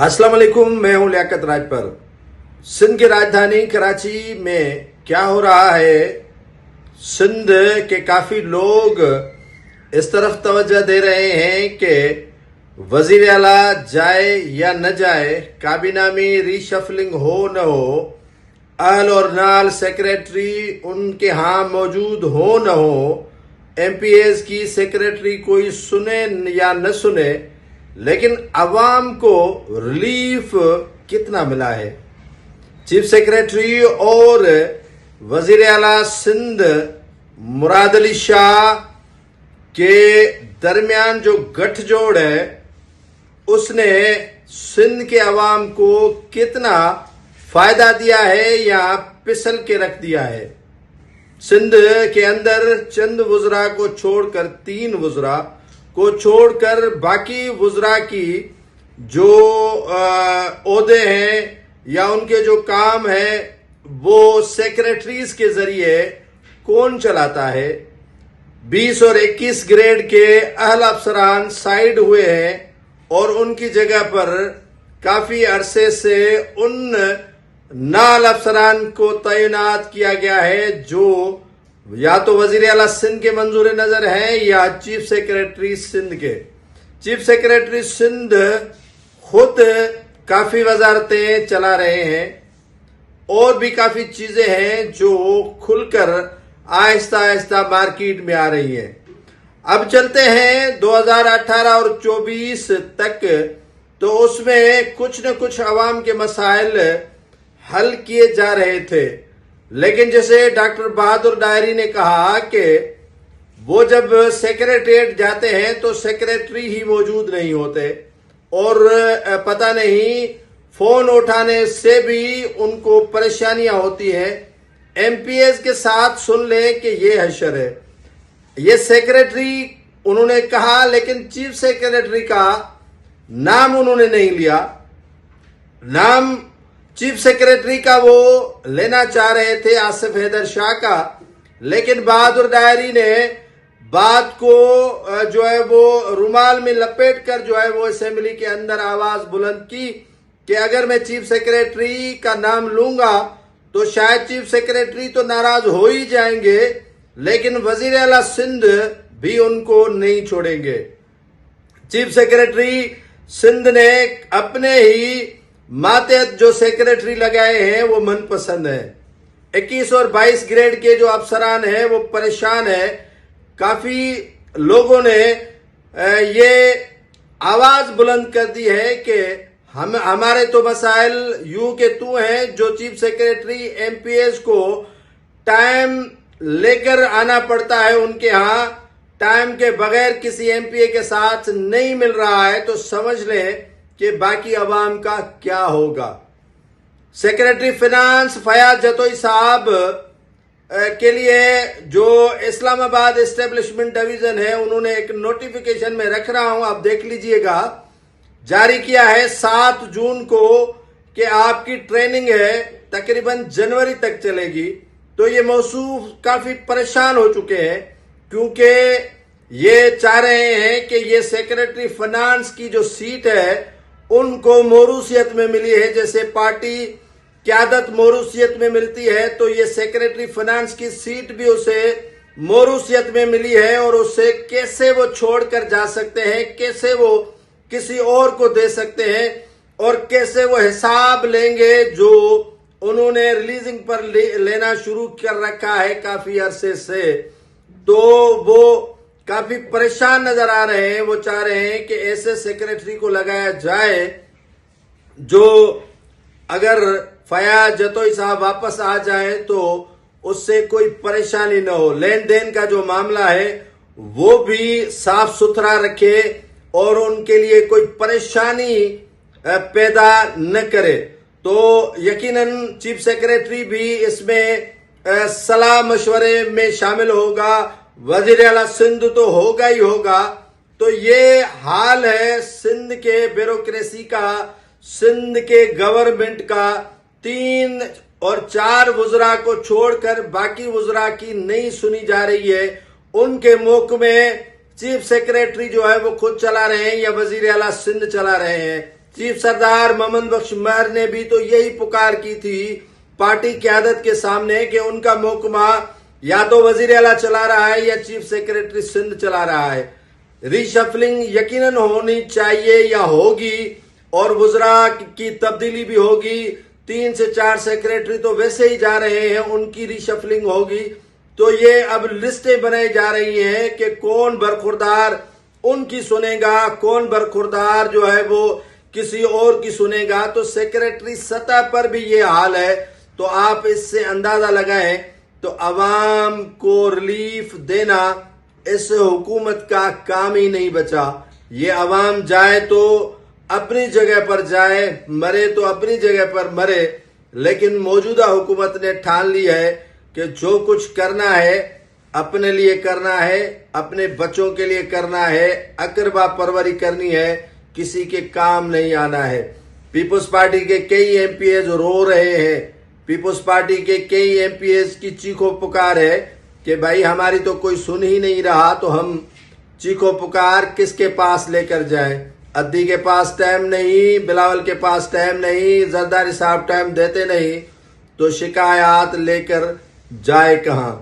अस्सलाम वालेकुम, मैं हूं लियाकत राजपर। सिंध की राजधानी कराची में क्या हो रहा है, सिंध के काफी लोग इस तरफ तवज्जो दे रहे हैं कि वजीर आला जाए या न जाए, काबीना में रीशफलिंग हो न हो, अहल और नाल सेक्रेटरी उनके यहाँ मौजूद हो न हो, एमपीएस की सेक्रेटरी कोई सुने या न सुने, लेकिन अवाम को रिलीफ कितना मिला है। चीफ सेक्रेटरी और वजीर आला सिंध मुराद अली शाह के दरमियान जो गठजोड़ है, उसने सिंध के अवाम को कितना फायदा दिया है या पिसल के रख दिया है। सिंध के अंदर चंद वुज़रा को छोड़कर, 3 वुज़रा को छोड़कर बाकी वुज़रा की जो ओहदे हैं या उनके जो काम है वो सेक्रेटरीज के जरिए कौन चलाता है। 20 और 21 ग्रेड के अहल अफसरान साइड हुए हैं और उनकी जगह पर काफी अरसे से उन नाल अफसरान को तैनात किया गया है जो या तो वजीर आला सिंध के मंजूर नजर हैं या चीफ सेक्रेटरी सिंध के। चीफ सेक्रेटरी सिंध खुद काफी वजारतें चला रहे हैं और भी काफी चीजें हैं जो खुलकर आहिस्ता आहिस्ता मार्केट में आ रही हैं। अब चलते हैं 2018 और 24 तक, तो उसमें कुछ न कुछ अवाम के मसाइल हल किए जा रहे थे, लेकिन जैसे डॉक्टर बहादुर डायरी ने कहा कि वो जब सेक्रेटेरिएट जाते हैं तो सेक्रेटरी ही मौजूद नहीं होते और पता नहीं फोन उठाने से भी उनको परेशानियां होती हैं। एमपीएस के साथ सुन ले कि ये हशर है, ये सेक्रेटरी उन्होंने कहा, लेकिन चीफ सेक्रेटरी का नाम उन्होंने नहीं लिया। नाम चीफ सेक्रेटरी का वो लेना चाह रहे थे, आसिफ हैदर शाह का, लेकिन बहादुर डायरी ने बात को जो है वो रुमाल में लपेट कर जो है वो असेंबली के अंदर आवाज बुलंद की कि अगर मैं चीफ सेक्रेटरी का नाम लूंगा तो शायद चीफ सेक्रेटरी तो नाराज हो ही जाएंगे, लेकिन वजीर आला सिंध भी उनको नहीं छोड़ेंगे। चीफ सेक्रेटरी सिंध ने अपने ही मातहत जो सेक्रेटरी लगाए हैं वो मनपसंद है। 21 और 22 ग्रेड के जो अफसरान हैं वो परेशान है। काफी लोगों ने ये आवाज बुलंद कर दी है कि हमारे तो मसाइल यूं के तू हैं, जो चीफ सेक्रेटरी एमपीएस को टाइम लेकर आना पड़ता है, उनके यहाँ टाइम के बगैर किसी एमपीए के साथ नहीं मिल रहा है, तो समझ लें कि बाकी अवाम का क्या होगा। सेक्रेटरी फिनांस फयाज जतोई साहब के लिए जो इस्लामाबाद एस्टेब्लिशमेंट डिवीजन है, उन्होंने एक नोटिफिकेशन में रख रहा हूं, आप देख लीजिएगा, जारी किया है 7 जून को कि आपकी ट्रेनिंग है, तकरीबन जनवरी तक चलेगी। तो ये मौसूफ काफी परेशान हो चुके हैं क्योंकि ये चाह रहे हैं कि ये सेक्रेटरी फाइनेंस की जो सीट है उनको मोरूसियत में मिली है, जैसे पार्टी क्यादत मोरूसियत में मिलती है, तो ये सेक्रेटरी फाइनेंस की सीट भी उसे मोरूसियत में मिली है और उसे कैसे वो छोड़कर जा सकते हैं, कैसे वो किसी और को दे सकते हैं और कैसे वो हिसाब लेंगे जो उन्होंने रिलीजिंग पर लेना शुरू कर रखा है काफी अरसे से। तो वो काफी परेशान नजर आ रहे हैं। वो चाह रहे हैं कि ऐसे सेक्रेटरी को लगाया जाए जो अगर फयाज जतोई साहब वापस आ जाए तो उससे कोई परेशानी न हो, लेन देन का जो मामला है वो भी साफ सुथरा रखे और उनके लिए कोई परेशानी पैदा न करे। तो यकीनन चीफ सेक्रेटरी भी इसमें सलाह मशवरे में शामिल होगा, वजीर आला सिंध तो होगा ही होगा। तो ये हाल है सिंध के ब्यूरोक्रेसी का, सिंध के गवर्नमेंट का। 3 और 4 वुज़रा को छोड़कर बाकी वुज़रा की नहीं सुनी जा रही है। उनके मुल्क में चीफ सेक्रेटरी जो है वो खुद चला रहे हैं या वजीर आला सिंध चला रहे हैं। چیف سردار ممن بخش مہر نے بھی تو یہی پکار کی تھی پارٹی قیادت کے سامنے کہ ان کا محکمہ یا تو وزیر اعلیٰ چلا رہا ہے یا چیف سیکریٹری سندھ چلا رہا ہے. ری شفلنگ یقیناً ہونی چاہیے یا ہوگی اور وزراء کی تبدیلی بھی ہوگی. 3 سے 4 سیکریٹری تو ویسے ہی جا رہے ہیں, ان کی ری شفلنگ ہوگی. تو یہ اب لسٹیں بنائی جا رہی ہیں کہ کون برخوردار ان کی سنے گا, کون برخوردار جو ہے وہ کسی اور کی سنے گا. تو سیکریٹری سطح پر بھی یہ حال ہے. تو آپ اس سے اندازہ لگائیں تو عوام کو ریلیف دینا اس حکومت کا کام ہی نہیں بچا. یہ عوام جائے تو اپنی جگہ پر جائے, مرے تو اپنی جگہ پر مرے, لیکن موجودہ حکومت نے ٹھان لی ہے کہ جو کچھ کرنا ہے اپنے لیے کرنا ہے, اپنے بچوں کے لیے کرنا ہے, اقربا پروری کرنی ہے, کسی کے کام نہیں آنا ہے. پیپلز پارٹی کے کئی ایم پی ایز رو رہے ہیں. پیپلز پارٹی کے کئی ایم پی ایز کی چیخو پکار ہے کہ بھائی ہماری تو کوئی سن ہی نہیں رہا, تو ہم چیخو پکار کس کے پاس لے کر جائیں. ادی کے پاس ٹائم نہیں, بلاول کے پاس ٹائم نہیں, زرداری صاحب ٹائم دیتے نہیں, تو شکایات لے کر جائے کہاں.